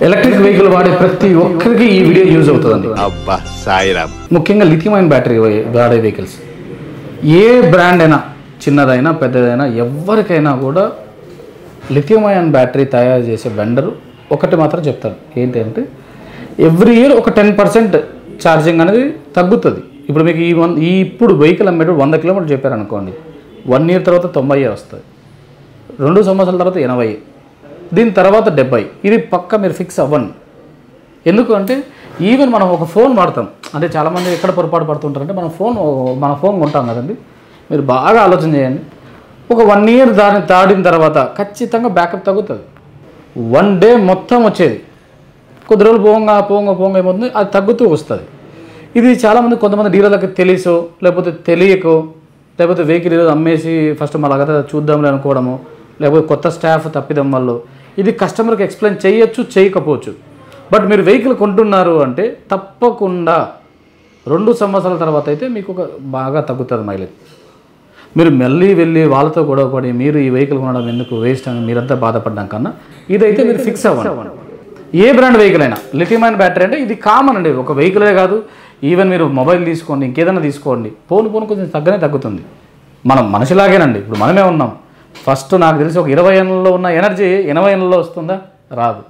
Electric vehicle వాడే ప్రతి ఒక్కరికి ఈ వీడియో యూజ్ అవుతుందండి. అబ్బా సాయిరామ్. ముఖ్యంగా లిథియం అయన్ బ్యాటరీ వాడే వెహికల్స్ ఏ బ్రాండ్ అయినా చిన్నదైనా పెద్దదైనా ఎవరికైనా కూడా లిథియం అయన్ బ్యాటరీ తయారు చేసే వెండరు ఒకటి మాత్రం చెప్తారు, ఏంటంటే ఎవ్రీ ఇయర్ ఒక 10% ఛార్జింగ్ అనేది తగ్గుతుంది. ఇప్పుడు మీకు ఇప్పుడు వెహికల్ అమ్మేటప్పుడు 100 కిలోమీటర్లు చెప్పారు అనుకోండి, 1 ఇయర్ తర్వాత 90 వస్తుంది, 2 సంవత్సరాల తర్వాత 80, దీని తర్వాత 70. ఇది పక్క మీరు ఫిక్స్ అవ్వండి. ఎందుకంటే ఈవెన్ మనం ఒక ఫోన్ వాడతాం, అంటే చాలామంది ఎక్కడ పొరపాటు పడుతుంటారంటే మన ఫోన్ కొంటాం కదండి. మీరు బాగా ఆలోచన చేయండి, ఒక 1 ఇయర్ దాన్ని తాడిన తర్వాత ఖచ్చితంగా బ్యాకప్ తగ్గుతుంది. 1 డే మొత్తం వచ్చేది, కొద్ది రోజులు పోంగా ఏమవుతుంది, అది తగ్గుతూ వస్తుంది. ఇది చాలామంది కొంతమంది డీలర్లకు తెలుసో లేకపోతే తెలియకో లేకపోతే వెహికల్ ఏదో అమ్మేసి ఫస్ట్ మళ్ళీ అగత చూద్దాంలే అనుకోవడము, లేకపోతే కొత్త స్టాఫ్ తప్పిదం వల్ల ఇది కస్టమర్కి ఎక్స్ప్లెయిన్ చేయొచ్చు, చేయకపోవచ్చు. బట్ మీరు వెహికల్ కొంటున్నారు అంటే తప్పకుండా 2 సంవత్సరాల తర్వాత అయితే మీకు బాగా తగ్గుతుంది మైలేజ్. మీరు మళ్ళీ వెళ్ళి వాళ్ళతో గొడవపడి మీరు ఈ వెహికల్ కొనడం ఎందుకు వేస్ట్ అని మీరంతా బాధపడడం కన్నా ఇదైతే మీరు ఫిక్స్ అవ్వండి. ఏ బ్రాండ్ వెహికల్ అయినా లిథియం అయన్ బ్యాటరీ అంటే ఇది కామన్ అండి. ఒక వెహికలే కాదు, ఈవెన్ మీరు మొబైల్ తీసుకోండి, ఇంకేదైనా తీసుకోండి, పోను కొంచెం తగ్గుతుంది. మనం మనిషిలాగేనండి. ఇప్పుడు మనమే ఉన్నాం. ఫస్ట్ నాకు తెలిసి ఒక 20 ఏళ్ళలో ఉన్న ఎనర్జీ 80 ఏళ్ళలో వస్తుందా? రాదు.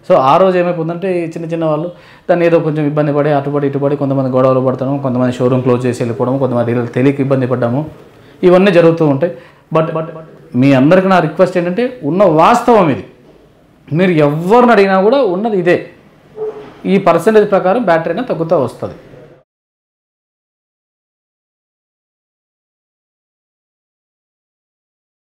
సో ఆ రోజు ఏమైపోతుందంటే చిన్న వాళ్ళు దాన్ని ఏదో కొంచెం ఇబ్బంది పడి ఇటుపడి కొంతమంది గొడవలు పడతాము, కొంతమంది షోరూమ్ క్లోజ్ చేసి వెళ్ళిపోవడము, కొంతమంది డీలర్లు తెలియక ఇబ్బంది పడ్డాము, ఇవన్నీ జరుగుతూ ఉంటాయి. బట్ మీ అందరికీ నా రిక్వెస్ట్ ఏంటంటే ఉన్న వాస్తవం ఇది. మీరు ఎవరిని అడిగినా కూడా ఉన్నది ఇదే. ఈ పర్సెంటేజ్ ప్రకారం బ్యాటరీ అయినా తగ్గుతూ వస్తుంది.